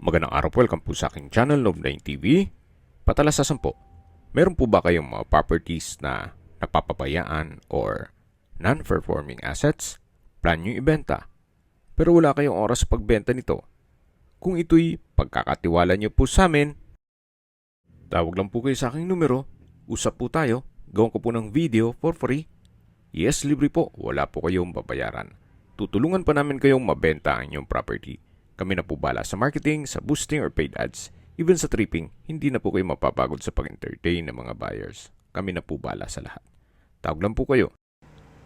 Magandang araw po, welcome po sa aking channel, Love9 TV. Patalasasan po, meron po ba kayong mga properties na napapabayaan or non-performing assets? Plan nyo ibenta, pero wala kayong oras sa pagbenta nito. Kung ito'y pagkakatiwala nyo po sa amin, tawag lang po kayo sa aking numero, usap po tayo, gawin ko po ng video for free. Yes, libre po, wala po kayong babayaran. Tutulungan pa namin kayong mabenta ang inyong property. Kami na po bala sa marketing, sa boosting or paid ads. Even sa tripping, hindi na po kayo mapapagod sa pag-entertain ng mga buyers. Kami na po bala sa lahat. Tawag lang po kayo.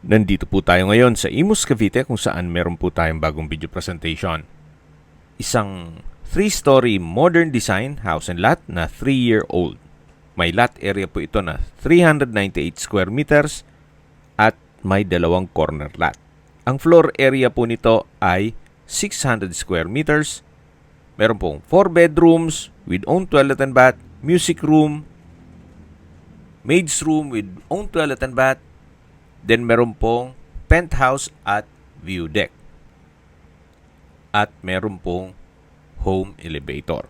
Nandito po tayo ngayon sa Imus, Cavite kung saan meron po tayong bagong video presentation. Isang 3-story modern design house and lot na 3-year-old. May lot area po ito na 398 square meters at may dalawang corner lot. Ang floor area po nito ay 600 square meters. Meron pong 4 bedrooms with own toilet and bath, music room, maid's room with own toilet and bath. Then meron pong penthouse at view deck. At meron pong home elevator.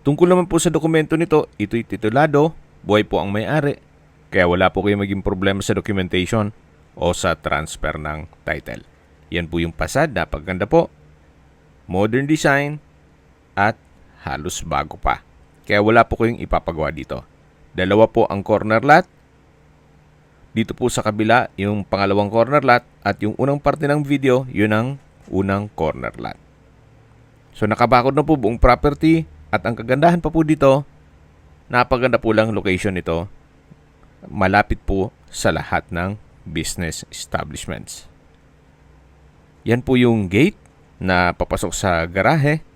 Tungkol naman po sa dokumento nito, ito'y titulado, buhay po ang may-ari, kaya wala po kayo maging problema sa documentation o sa transfer ng title. Yan po yung pasad, napaganda po. Modern design at halos bago pa. Kaya wala po kayong ipapagawa dito. Dalawa po ang corner lot. Dito po sa kabila, yung pangalawang corner lot at yung unang parte ng video, yun ang unang corner lot. So nakabakod na po buong property at ang kagandahan pa po dito, napaganda po lang location nito. Malapit po sa lahat ng business establishments. Yan po yung gate na papasok sa garahe.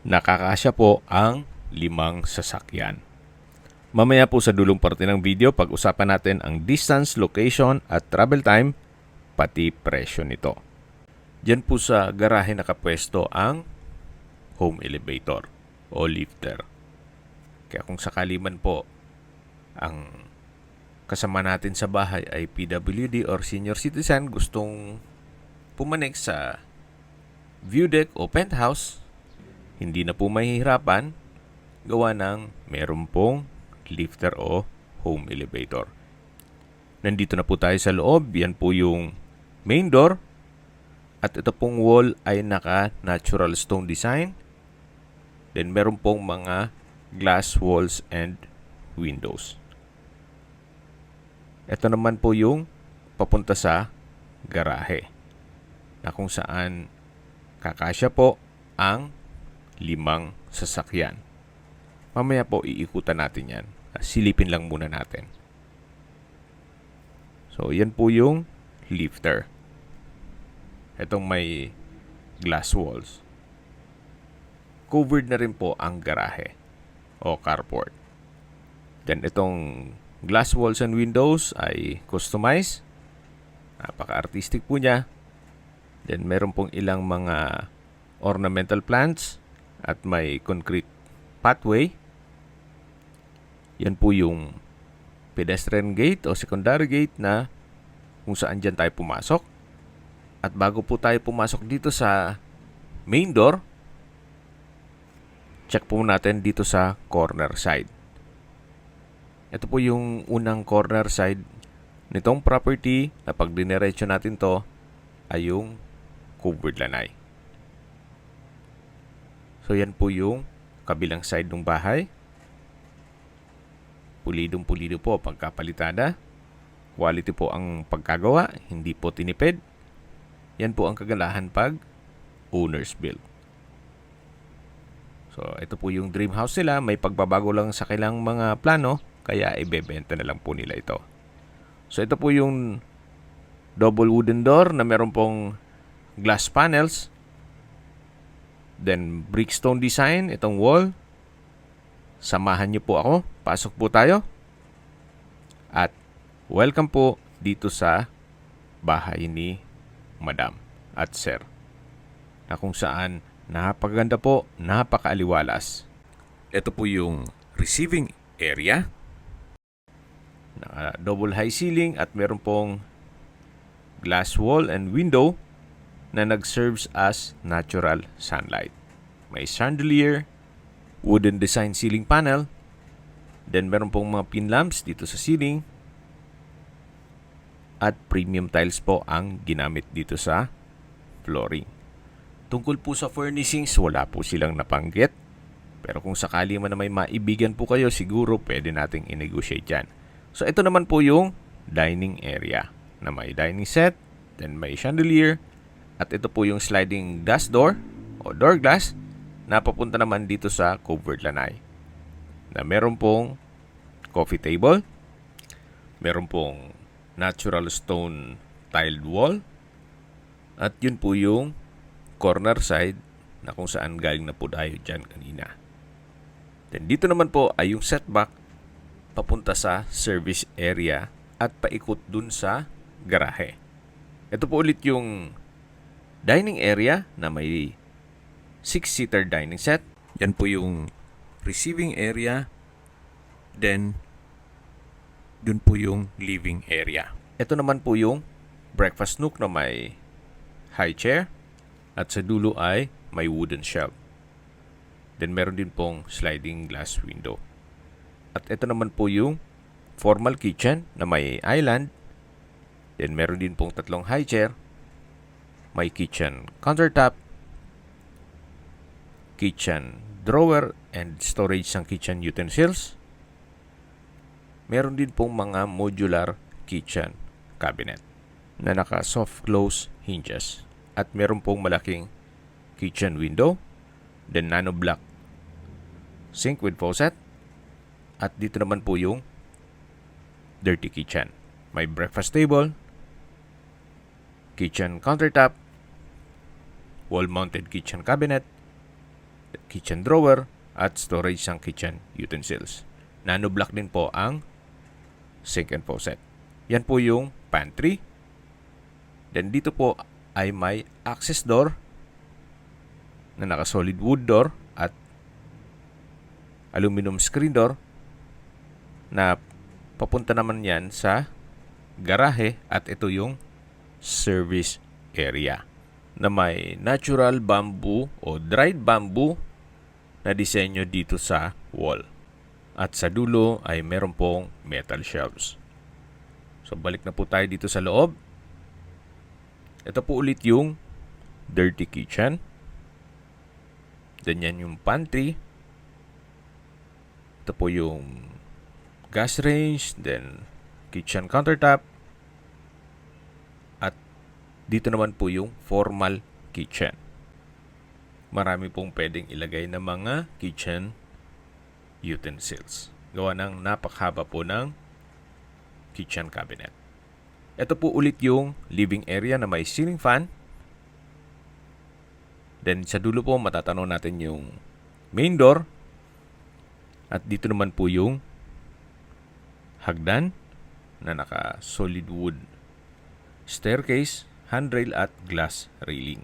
Nakakasya po ang 5 sasakyan. Mamaya po sa dulong parte ng video, pag-usapan natin ang distance, location at travel time, pati presyo nito. Diyan po sa garahe nakapwesto ang home elevator o lifter. Kaya kung sakali man po ang kasama natin sa bahay ay PWD or senior citizen, gustong pumanik sa view deck o penthouse, hindi na po mahihirapan gawa ng meron pong lifter o home elevator. Nandito na po tayo sa loob. Yan po yung main door. At ito pong wall ay naka-natural stone design. Then meron pong mga glass walls and windows. Ito naman po yung papunta sa garahe, na kung saan kakasya po ang 5 sasakyan. Mamaya po iikutan natin yan. Silipin lang muna natin. So, yan po yung lifter. Itong may glass walls. Covered na rin po ang garahe o carport. Then, itong glass walls and windows ay customized. Napaka-artistic po niya. Then, meron pong ilang mga ornamental plants at may concrete pathway. Yan po yung pedestrian gate o secondary gate na kung saan dyan tayo pumasok. At bago po tayo pumasok dito sa main door, check po natin dito sa corner side. Ito po yung unang corner side nitong property na pag diniretso natin to ay yung covered lanay. So yan po yung kabilang side ng bahay. Pulidong-pulido po pagkapalitada. Quality po ang pagkagawa, hindi po tinipid. Yan po ang kagalahan pag owner's build. So ito po yung dream house nila. May pagbabago lang sa kailang mga plano, kaya ibebenta na lang po nila ito. So ito po yung double wooden door na meron pong glass panels. Then brickstone design itong wall. Samahan niyo po ako. Pasok po tayo. At welcome po dito sa bahay ni Madam at Sir. Na kung saan napakaganda po, napakaaliwalas. Ito po yung receiving area. Double high ceiling at meron pong glass wall and window na nag-serves as natural sunlight. may chandelier, wooden design ceiling panel, then meron pong mga pin lamps dito sa ceiling, at premium tiles po ang ginamit dito sa flooring. Tungkol po sa furnishings, wala po silang napanggit. Pero kung sakali man na may maibigan po kayo, siguro pwede nating i-negotiate yan. So ito naman po yung dining area na may dining set, then may chandelier, at ito po yung sliding glass door o door glass na papunta naman dito sa covered lanai. Na meron pong coffee table, meron pong natural stone tiled wall, at yun po yung corner side na kung saan galing na po tayo dyan kanina. Then dito naman po ay yung setback papunta sa service area at paikot dun sa garahe. Ito po ulit yung dining area na may 6-seater dining set. Yan po yung receiving area. Then dun po yung living area. Ito naman po yung breakfast nook na may high chair. At sa dulo ay may wooden shelf. Then meron din pong sliding glass window. At ito naman po yung formal kitchen na may island. Then meron din pong tatlong high chair. May kitchen countertop, kitchen drawer and storage ng kitchen utensils. Meron din pong mga modular kitchen cabinet na naka soft close hinges. At meron pong malaking kitchen window, then nano block sink with faucet, at dito naman po yung dirty kitchen. May breakfast table, kitchen countertop, wall-mounted kitchen cabinet, kitchen drawer, at storage ng kitchen utensils. Nano block din po ang sink and faucet. Yan po yung pantry. Then dito po ay may access door na naka-solid wood door at aluminum screen door na papunta naman yan sa garahe, at ito yung service area na may natural bamboo o dried bamboo na disenyo dito sa wall. At sa dulo ay meron pong metal shelves. So balik na po tayo dito sa loob. Ito po ulit yung dirty kitchen. Then yan yung pantry. Ito po yung gas range, then kitchen countertop. At dito naman po yung formal kitchen. Marami pong pwedeng ilagay na mga kitchen utensils. Gawa ng napakhaba po ng kitchen cabinet. Ito po ulit yung living area na may ceiling fan. Then sa dulo po matatanaw natin yung main door. At dito naman po yung hagdan na naka solid wood staircase, handrail at glass railing.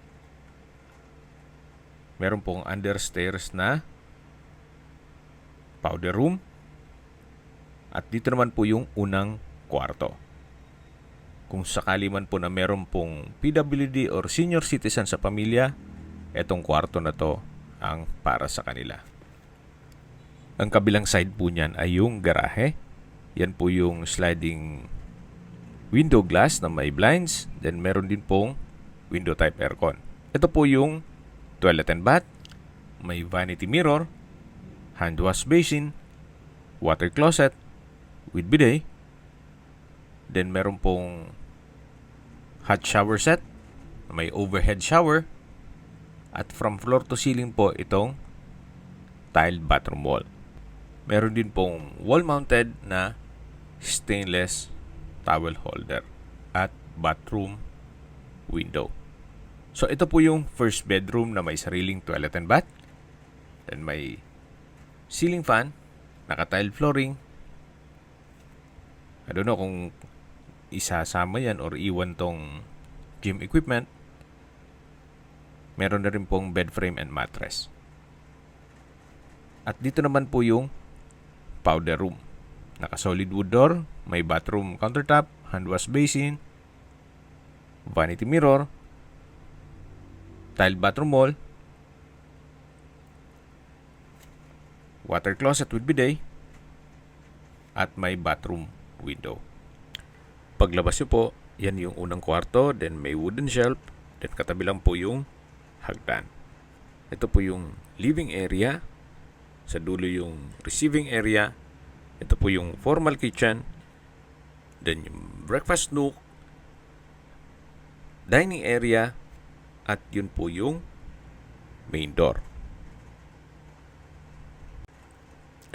Meron pong understairs na powder room. At dito naman po yung unang kwarto. Kung sakali man po na meron pong PWD or senior citizen sa pamilya, etong kwarto na to ang para sa kanila. Ang kabilang side po niyan ay yung garahe. Yan po yung sliding window glass na may blinds. Then meron din pong window type aircon. Ito po yung toilet and bath. May vanity mirror, hand wash basin, water closet with bidet. Then meron pong hot shower set, may overhead shower, at from floor to ceiling po itong tiled bathroom wall. Meron din pong wall-mounted na stainless towel holder at bathroom window. So ito po yung first bedroom na may sariling toilet and bath. Then may ceiling fan, naka-tile flooring. I don't know kung isasama yan or iwan tong gym equipment. Meron na rin pong bed frame and mattress. At dito naman po yung powder room. Naka-solid wood door, may bathroom countertop, hand wash basin, vanity mirror, tiled bathroom wall, water closet with bidet, at may bathroom window. Paglabas nyo po, yan yung unang kwarto, then may wooden shelf, then katabi lang po yung hagdan. Ito po yung living area, sa dulo yung receiving area, ito po yung formal kitchen, then yung breakfast nook, dining area, at yun po yung main door.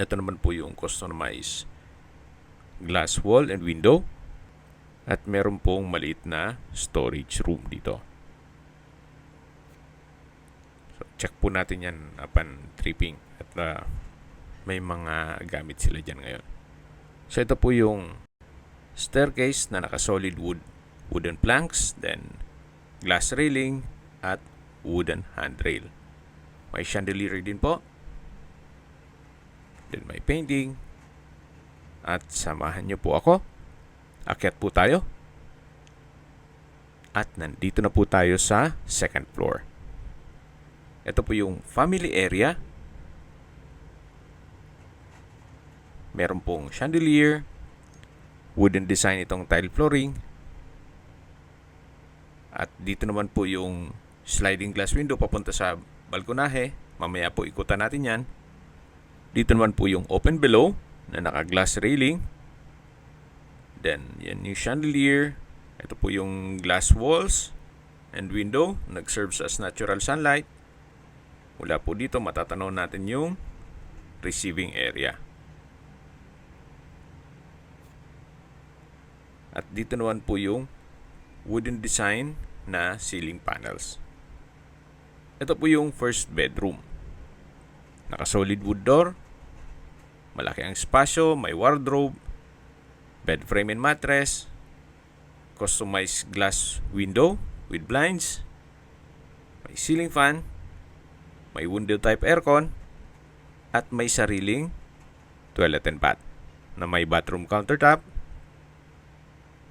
Ito naman po yung customized glass wall and window, at meron pong maliit na storage room dito. So, check po natin yan upon tripping, at may mga gamit sila dyan ngayon. So ito po yung staircase na naka-solid wooden planks, then glass railing, at wooden handrail. May chandelier din po. Then may painting. At samahan nyo po ako. Akyat po tayo. At nandito na po tayo sa second floor. Ito po yung family area. Meron pong chandelier. Wooden design itong tile flooring. At dito naman po yung sliding glass window papunta sa balkonahe. Mamaya po ikutan natin yan. Dito naman po yung open below na naka-glass railing. Then, yan yung chandelier. Ito po yung glass walls and window. Nag-serve as natural sunlight. Mula po dito, matatanaw natin yung receiving area. At dito naman po yung wooden design na ceiling panels. Ito po yung first bedroom. Naka-solid wood door. Malaki ang espasyo, may wardrobe, bed frame and mattress, customized glass window with blinds, may ceiling fan, may window type aircon, at may sariling toilet and bath na may bathroom countertop,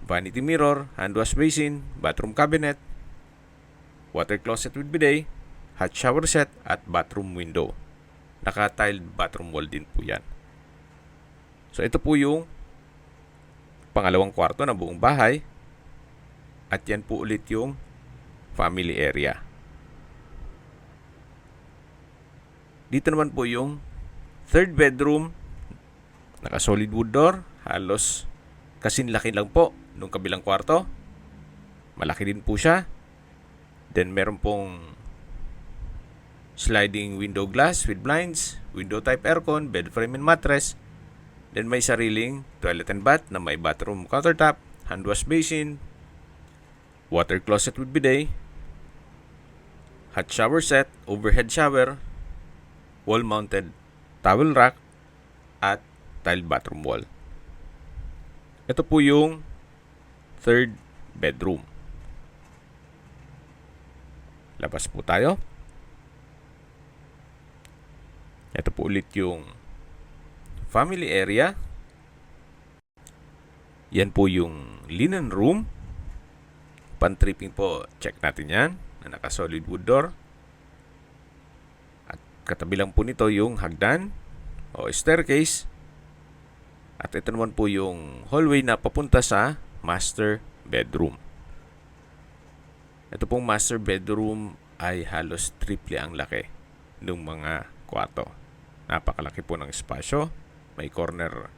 vanity mirror, hand wash basin, bathroom cabinet, water closet with bidet, hot shower set, at bathroom window. Naka-tiled bathroom wall din po yan. So ito po yung pangalawang kwarto ng buong bahay. At yan po ulit yung family area. Dito naman po yung third bedroom. Naka-solid wood door. Halos kasinlaki lang po nung kabilang kwarto. Malaki din po siya. Then meron pong sliding window glass with blinds, window type aircon, bed frame and mattress. Then may sariling toilet and bath na may bathroom countertop, hand wash basin, water closet with bidet, hot shower set, overhead shower, wall mounted towel rack, at tiled bathroom wall. Ito po yung third bedroom. Labas po tayo. Ito po ulit yung family area. Yan po yung linen room. Pan-tripping po, check natin yan. Na naka-solid wood door. At katabi lang po nito yung hagdan o staircase. At ito naman po yung hallway na papunta sa master bedroom. Ito pong master bedroom ay halos triple ang laki ng mga kwarto. Napakalaki po ng espasyo. May corner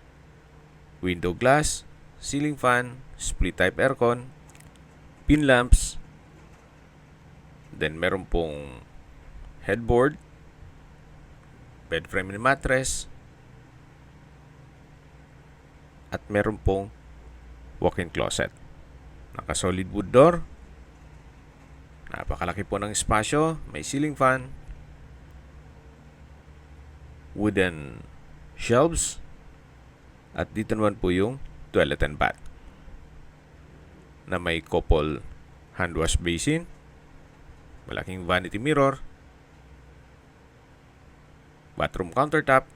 window glass, ceiling fan, split type aircon, pin lamps. Then meron pong headboard, bed frame and mattress, at meron pong walk-in closet. Naka-solid wood door. Napakalaki po ng espasyo. May ceiling fan, wooden shelves, at dito naman po yung toilet and bath na may couple hand wash basin, malaking vanity mirror, bathroom countertop.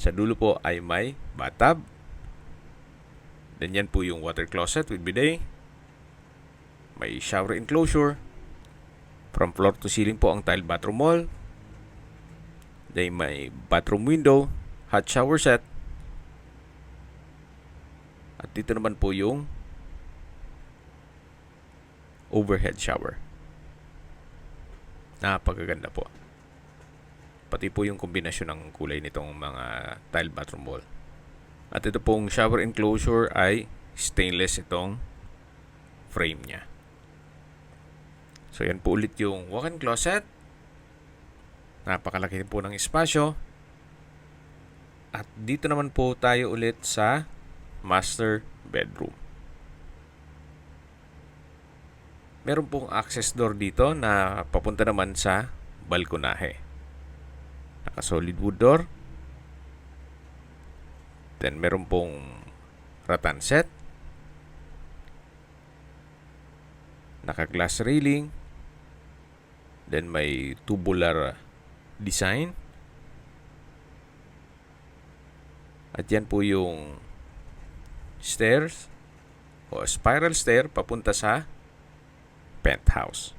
Sa dulo po ay may bathtub. Then yan po yung water closet with bidet. May shower enclosure. From floor to ceiling po ang tile bathroom wall. Then may bathroom window, hot shower set. At dito naman po yung overhead shower. Napakaganda po. Pati po yung kombinasyon ng kulay nitong mga tile bathroom wall. At ito pong shower enclosure ay stainless itong frame niya. So yan po ulit yung walk-in closet. Napakalaki po ng espasyo. At dito naman po tayo ulit sa master bedroom. Meron pong access door dito na papunta naman sa balkonahe. Naka-solid wood door. Then meron pong rattan set. Naka-glass railing. Then may tubular design. At yan po yung stairs o spiral stair papunta sa penthouse.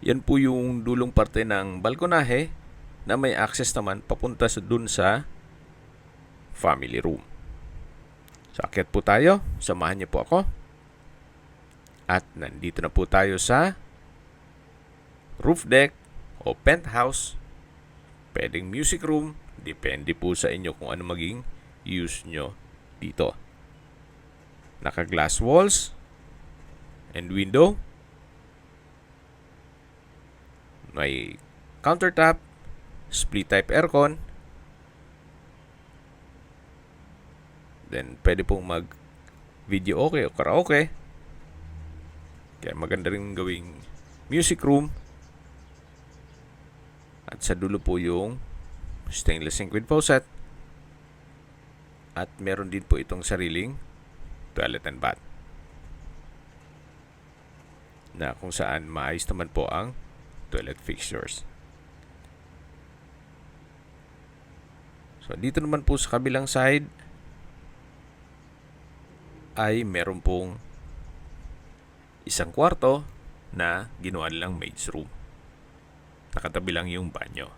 Yan po yung dulong parte ng balkonahe na may access naman papunta dun sa family room. So akyat po tayo, samahan niyo po ako. At nandito na po tayo sa roof deck o penthouse. Pwedeng music room, depende po sa inyo kung ano maging use nyo dito. Naka-glass walls and window. May countertop, split type aircon. Then pwede pong mag video okay o karaoke. Kaya maganda rin gawing music room. At sa dulo po yung stainless sink with faucet. At meron din po itong sariling toilet and bath. Na kung saan maayos naman po ang toilet fixtures. So dito naman po sa kabilang side ay meron pong isang kwarto na ginawa nilang maid's room. Nakatabi lang yung banyo.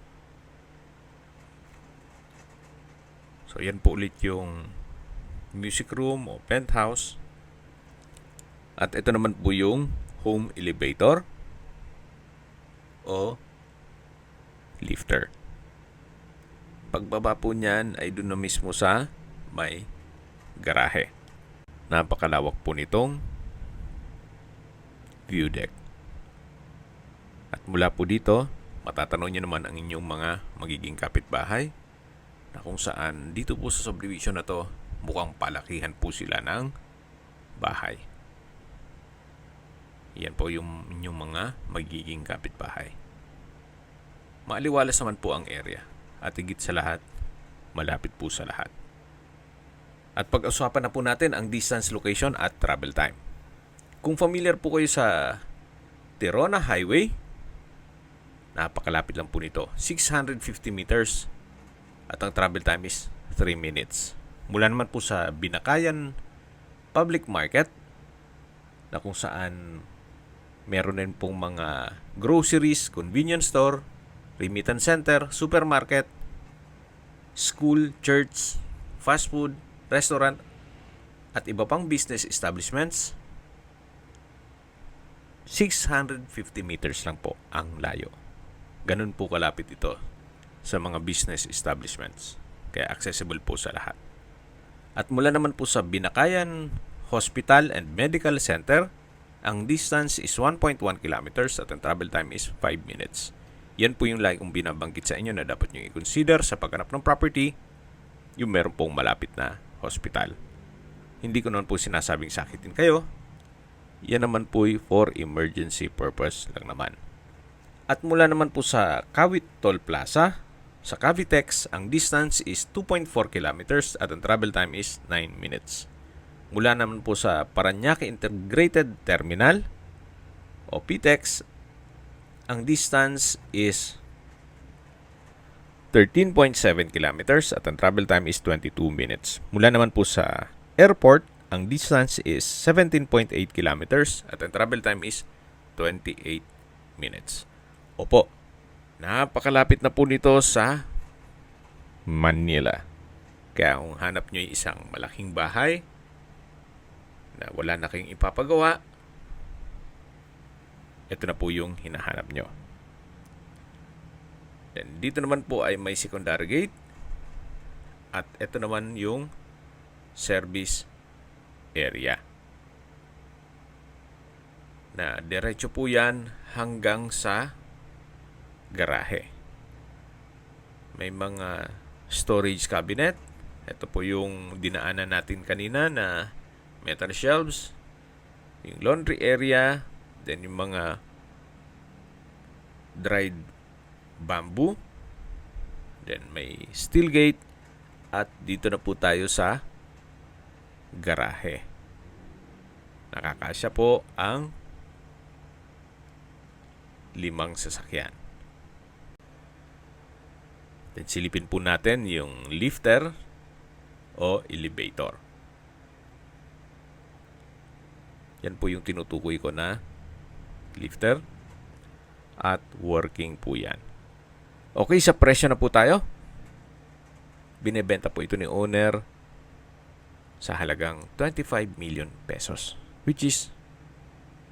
So yan po ulit yung music room o penthouse. At ito naman po yung home elevator o lifter. Pagbaba po niyan ay doon na mismo sa may garahe. Napakalawak po nitong view deck. At mula po dito, matatanong niyo naman ang inyong mga magiging kapitbahay na kung saan dito po sa subdivision na to mukhang palakihan po sila ng bahay. Yan po yung inyong mga magiging kapitbahay. Maaliwalas naman po ang area at higit sa lahat, malapit po sa lahat. At pag-usapan na po natin ang distance, location at travel time. Kung familiar po kayo sa Tirona Highway, napakalapit lang po nito. 650 meters at ang travel time is 3 minutes. Mula naman po sa Binakayan Public Market na kung saan meron din pong mga groceries, convenience store, remittance center, supermarket, school, church, fast food, restaurant, at iba pang business establishments. 650 meters lang po ang layo. Ganun po kalapit ito sa mga business establishments. Kaya accessible po sa lahat. At mula naman po sa Binakayan Hospital and Medical Center, ang distance is 1.1 kilometers at ang travel time is 5 minutes. Yan po yung lagi kong binabanggit sa inyo na dapat nyo i-consider sa paghanap ng property, yung meron pong malapit na hospital. Hindi ko naman po sinasabing sakitin kayo. Yan naman po for emergency purpose lang naman. At mula naman po sa Kawit Toll Plaza, sa Cavitex, ang distance is 2.4 kilometers at ang travel time is 9 minutes. Mula naman po sa Parañaque Integrated Terminal o PTEX, ang distance is 13.7 kilometers at ang travel time is 22 minutes. Mula naman po sa airport, ang distance is 17.8 kilometers at ang travel time is 28 minutes. Opo, Napakalapit na po nito sa Manila. Kaya kung hanap nyo yung isang malaking bahay na wala na kayong ipapagawa, ito na po yung hinahanap nyo. Then dito naman po ay may secondary gate. At ito naman yung service area. Na diretso po yan hanggang sa garahe. May mga storage cabinet. Ito po yung dinaanan natin kanina na metal shelves. Yung laundry area. Then yung mga dried bamboo. Then may steel gate. At dito na po tayo sa garahe. Nakakasya po ang 5 sasakyan. Then silipin po natin yung lifter o elevator. Yan po yung tinutukoy ko na lifter at working po yan. Okay, sa presyo na po tayo. Binebenta po ito ni owner sa halagang 25 million pesos, which is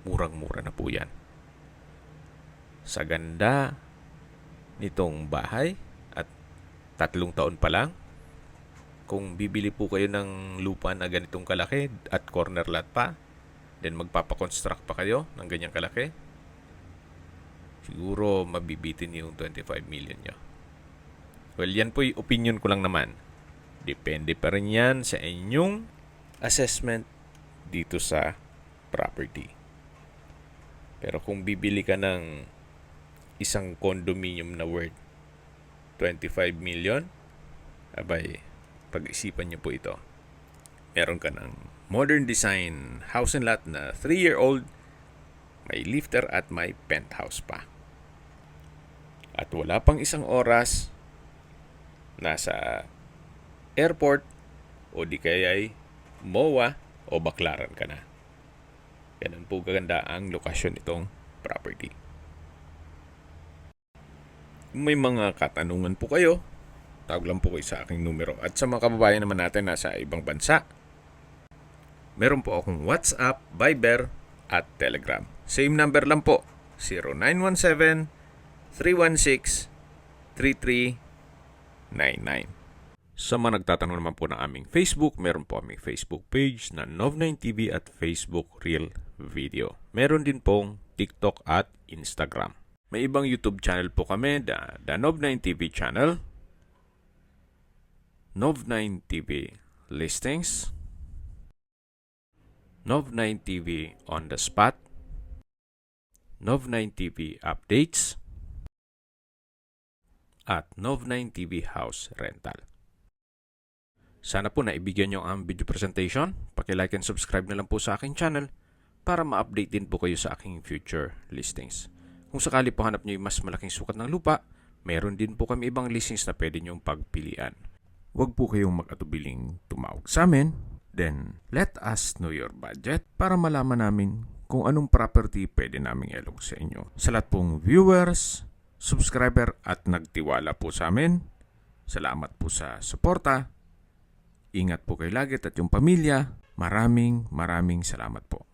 murang-mura na po yan. Sa ganda nitong bahay at 3 taon pa lang, kung bibili po kayo ng lupa na ganitong kalaki at corner lot pa, then magpapakonstruct pa kayo ng ganyang kalaki, siguro mabibitin yung 25 million nyo. Well, yan po yung opinion ko lang naman. Depende pa rin yan sa inyong assessment dito sa property. Pero kung bibili ka ng isang condominium na worth 25 million, abay, pag-isipan nyo po ito. Meron ka ng modern design house and lot na 3-year-old, may lifter at may penthouse pa. At wala pang isang oras, nasa airport o di kaya'y MOA o Baclaran ka na. Ganun po kaganda ang lokasyon nitong property. Kung may mga katanungan po kayo, tawag lang po kayo sa aking numero. At sa mga kababayan naman natin nasa ibang bansa, meron po akong WhatsApp, Viber at Telegram. Same number lang po, 0917-316-3399. Sa mga nagtatanong naman po ng aming Facebook, meron po aming Facebook page na Nov9TV at Facebook Real Video. Meron din pong TikTok at Instagram. May ibang YouTube channel po kami, the Nov9TV channel, Nov9TV Listings, Nov9TV On The Spot, Nov9TV Updates, at Nov9TV House Rental. Sana po naibigyan nyo ang video presentation. Paki-like and subscribe na lang po sa aking channel para ma-update din po kayo sa aking future listings. Kung sakali po hanap nyo yung mas malaking sukat ng lupa, meron din po kami ibang listings na pwede nyong pagpilian. Huwag po kayong mag-atubiling tumawag sa amin. Then, let us know your budget para malaman namin kung anong property pwede naming ilog sa inyo. Sa lahat pong viewers, subscriber at nagtiwala po sa amin, salamat po sa suporta. Ingat po kayo lagi at yung pamilya. Maraming salamat po.